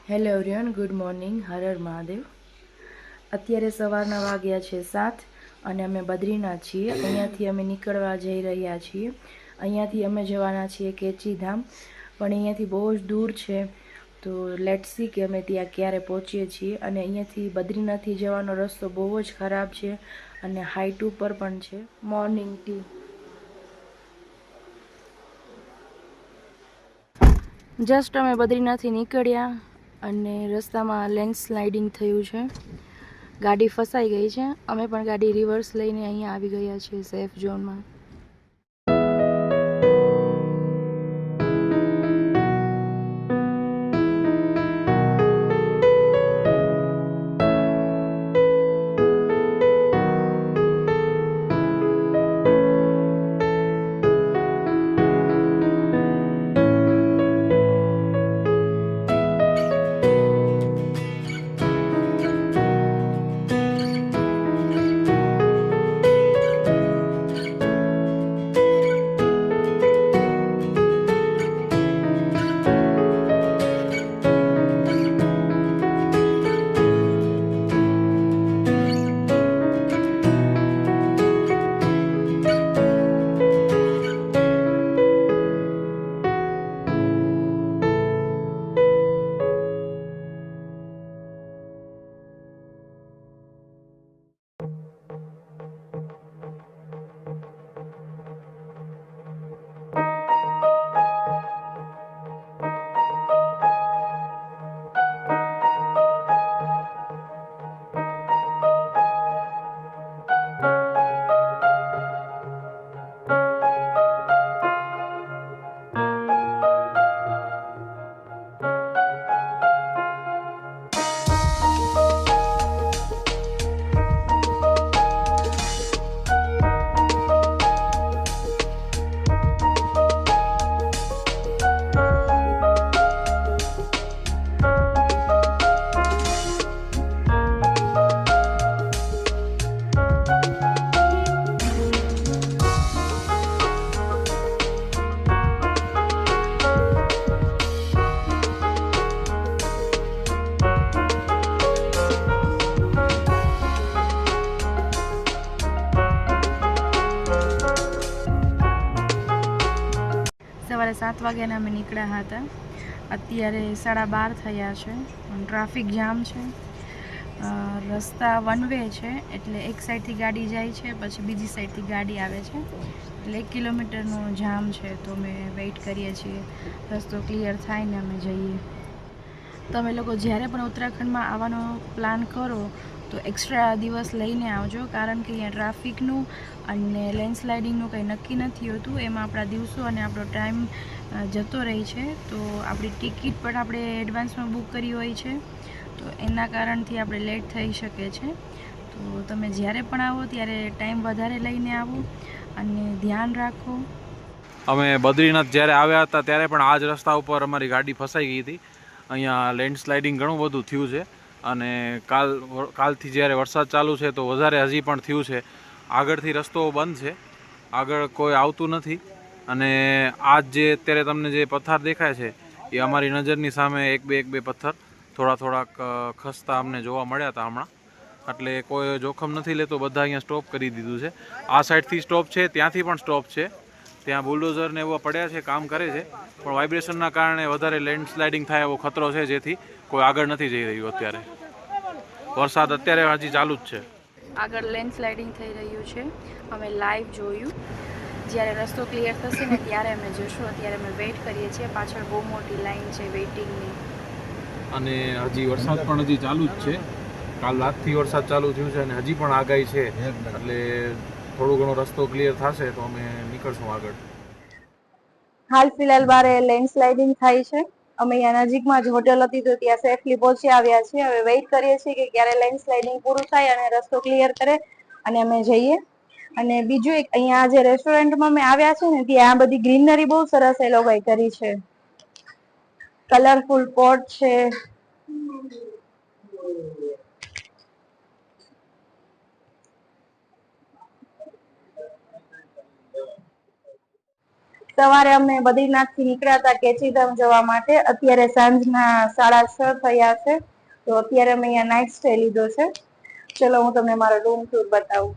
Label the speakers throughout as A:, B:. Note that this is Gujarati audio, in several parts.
A: Hello everyone, good morning. Har Har Mahadev. અત્યારે સવારના વાગ્યા છે 7 અને અમે બદ્રીનાથ છીએ. અહીંયાથી અમે નીકળવા જઈ રહ્યા છીએ. અહીંયાથી અમે જવાના છીએ કેચીધામ, પણ અહીંયાથી બહુ જ દૂર છે. તો લેટ્સ સી કે અમે ત્યાં ક્યારે પહોંચીએ છીએ. અને અહીંયાથી બદ્રીનાથથી જવાનો રસ્તો બહુ જ ખરાબ છે અને હાઈટ ઉપર પણ છે. Morning T. જસ્ટ અમે બદ્રીનાથથી નીકળ્યા અને રસ્તામાં લેન્ડસ્લાઇડિંગ થયું છે. ગાડી ફસાઈ ગઈ છે. અમે પણ ગાડી રિવર્સ લઈને અહીંયા આવી ગયા છીએ સેફ ઝોનમાં. સવારે 7 વાગ્યાના અમે નીકળ્યા હતા. અત્યારે 12:30 થયા છે. ટ્રાફિક જામ છે. રસ્તા વન વે છે, એટલે એક સાઈડથી ગાડી જાય છે, પછી બીજી સાઈડથી ગાડી આવે છે. એટલે 1 કિલોમીટરનો જામ છે. તો અમે વેઇટ કરીએ છીએ રસ્તો ક્લિયર થાય ને અમે જઈએ. તમે લોકો જ્યારે પણ ઉત્તરાખંડમાં આવવાનો પ્લાન કરો તો એક્સ્ટ્રા દિવસ લઈને આવજો, કારણ કે અહીંયા ટ્રાફિકનું અને લેન્ડસ્લાઇડિંગનું કંઈ નક્કી નથી હોતું. એમાં આપણા દિવસો અને આપણો ટાઈમ જતો રહે છે. તો આપણી ટિકિટ પણ આપણે એડવાન્સમાં બુક કરી હોય છે, તો એના કારણથી આપણે લેટ થઈ શકે છે. તો તમે જ્યારે પણ આવો ત્યારે ટાઈમ વધારે લઈને આવો અને ધ્યાન રાખો.
B: અમે બદ્રીનાથ જ્યારે આવ્યા હતા ત્યારે પણ આ જ રસ્તા ઉપર અમારી ગાડી ફસાઈ ગઈ હતી. અહીંયા લેન્ડસ્લાઇડિંગ ઘણું બધું થયું છે અને કાલથી જ્યારે વરસાદ ચાલુ છે તો વધારે હજી પણ થયું છે. આગળથી રસ્તો બંધ છે, આગળ કોઈ આવતું નથી. અને આજ જે અત્યારે તમને જે પથ્થર દેખાય છે એ અમારી નજરની સામે એક બે પથ્થર થોડાક ખસતા અમને જોવા મળ્યા હતા હમણાં. એટલે કોઈ જોખમ નથી લેતો. બધા અહીંયા સ્ટોપ કરી દીધું છે. આ સાઈડથી સ્ટોપ છે, ત્યાંથી પણ સ્ટોપ છે. ત્યાં બુલડોઝર ને એવા પડ્યા છે, કામ કરે છે, પણ વાઇબ્રેશનના કારણે વધારે લેન્ડસ્લાઇડિંગ થાય એવો ખતરો છે, જેથી કોઈ આગળ નથી જઈ રહ્યું. અત્યારે વરસાદ અત્યારે હજી ચાલુ જ છે.
A: આગળ લેન્ડસ્લાઇડિંગ થઈ રહ્યું છે. અમે લાઈવ જોયું. જ્યારે રસ્તો ક્લિયર થશે ને ત્યારે અમે જશું. અત્યારે અમે વેઇટ કરીએ છીએ. પાછળ બહુ મોટી લાઈન છે વેઇટિંગની.
B: અને હજી વરસાદ પણ હજી ચાલુ જ છે. કાલ રાતથી વરસાદ ચાલુ થયું છે અને હજી પણ આગાહી છે. એટલે થોડો ઘણો રસ્તો ક્લિયર થશે તો અમે નીકળશું આગળ.
A: હાલ ફિલહાલ બારે લેન્ડસ્લાઇડિંગ થાય છે. અમે અહીંયા નજીકમાં જ હોટેલ હતી તો ત્યાં સેફલી પહોંચી આવ્યા છીએ. હવે વેઇટ કરીએ છીએ કે ક્યારે લેન્ડસ્લાઇડિંગ પૂરું થાય અને રસ્તો ક્લિયર કરે અને અમે જઈએ. અને બીજું એક, અહીંયા જે રેસ્ટોરન્ટમાં અમે આવ્યા છે ને ત્યાં આ બધી ગ્રીનરી બહુ સરસ એ લોકોએ કરી છે. કલરફુલ પોટ છે. સવારે અમે બદ્રીનાથથી નીકળ્યા હતા કેચીધામ જવા માટે. અત્યારે સાંજના 6:30 થયા છે. તો અત્યારે અમે અહીંયા નાઇટ સ્ટે લીધો છે. ચલો હું તમને મારો રૂમ ટૂર બતાવું.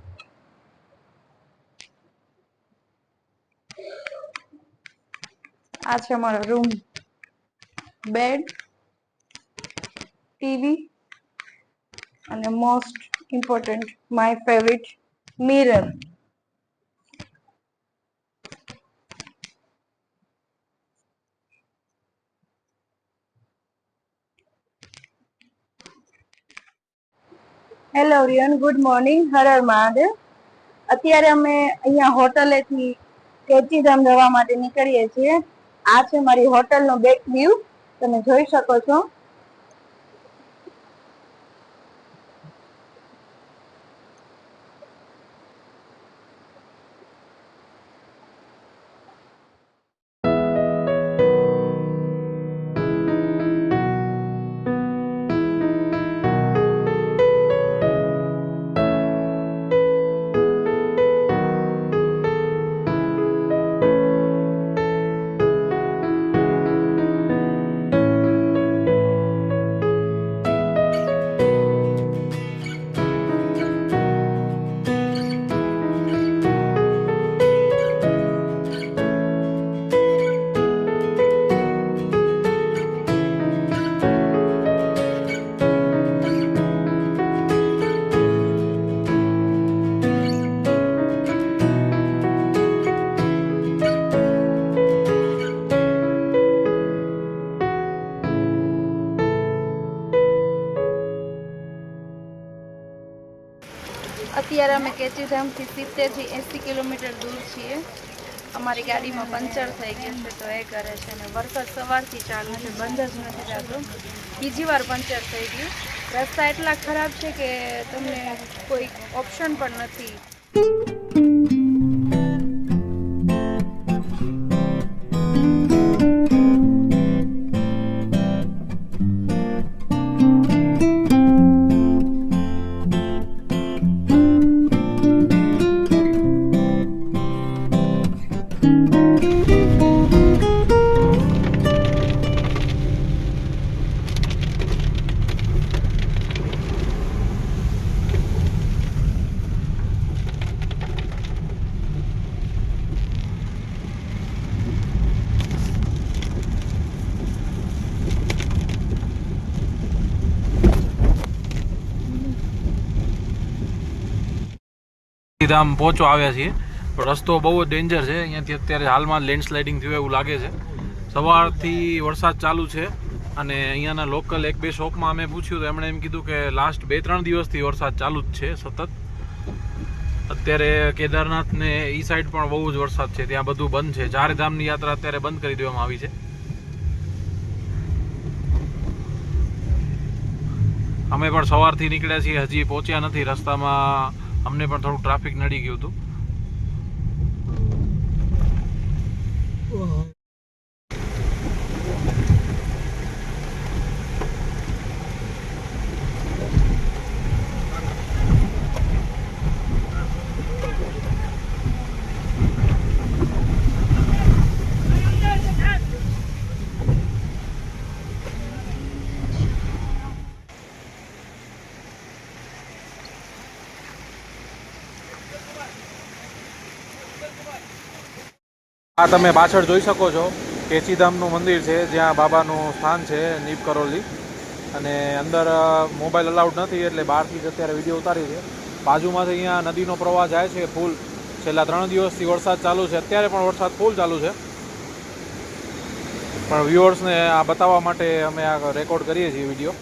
A: આ છે મારો રૂમ. બેડ, ટીવી અને most important my favourite mirror. Hello Riyan, good morning. Har Har Mahadev. અત્યારે અમે અહીંયા હોટલેથી કેચીધામ જવા માટે નીકળીએ છીએ. આ છે મારી હોટલનો બેક વ્યૂ, તમે જોઈ શકો છો. અત્યારે અમે કેચીધામથી 70 થી 80 કિલોમીટર દૂર છીએ. અમારી ગાડીમાં પંચર થઈ ગયું છે તો એ કરે છે. અને વરસાદ સવારથી ચાલુ છે, બંધ જ નથી થતો. બીજી વાર પંચર થઈ ગયું. રસ્તા એટલા ખરાબ છે કે તમને કોઈ ઓપ્શન પણ નથી.
B: ધામ પહોંચવા આવ્યા છીએ, પણ રસ્તો બહુ જ ડેન્જર છે. અહીંયાથી અત્યારે હાલમાં લેન્ડસ્લાઇડિંગ થયું એવું લાગે છે. સવારથી વરસાદ ચાલુ છે અને અહીંયાના લોકલ 1-2 શોપમાં અમે પૂછ્યું તો એમણે એમ કીધું કે લાસ્ટ 2-3 દિવસથી વરસાદ ચાલુ જ છે સતત. અત્યારે કેદારનાથ ને એ સાઈડ પણ બહુ જ વરસાદ છે, ત્યાં બધું બંધ છે. 4 ધામની યાત્રા અત્યારે બંધ કરી દેવામાં આવી છે. અમે પણ સવારથી નીકળ્યા છીએ, હજી પહોંચ્યા નથી. રસ્તામાં અમને પણ થોડું ટ્રાફિક નડી ગયું હતું. આ તમે પાછળ જોઈ શકો છો કેચીધામનું મંદિર છે, જ્યાં બાબાનું સ્થાન છે નીપ કરોલી. અને અંદર મોબાઈલ અલાઉડ નથી એટલે બહારથી જ અત્યારે વિડીયો ઉતારી છે. બાજુમાંથી અહીંયા નદીનો પ્રવાહ જાય છે ફૂલ. છેલ્લા 3 દિવસથી વરસાદ ચાલુ છે, અત્યારે પણ વરસાદ ફૂલ ચાલુ છે. પણ વ્યુઅર્સને આ બતાવવા માટે અમે આ રેકોર્ડ કરીએ છીએ વિડીયો.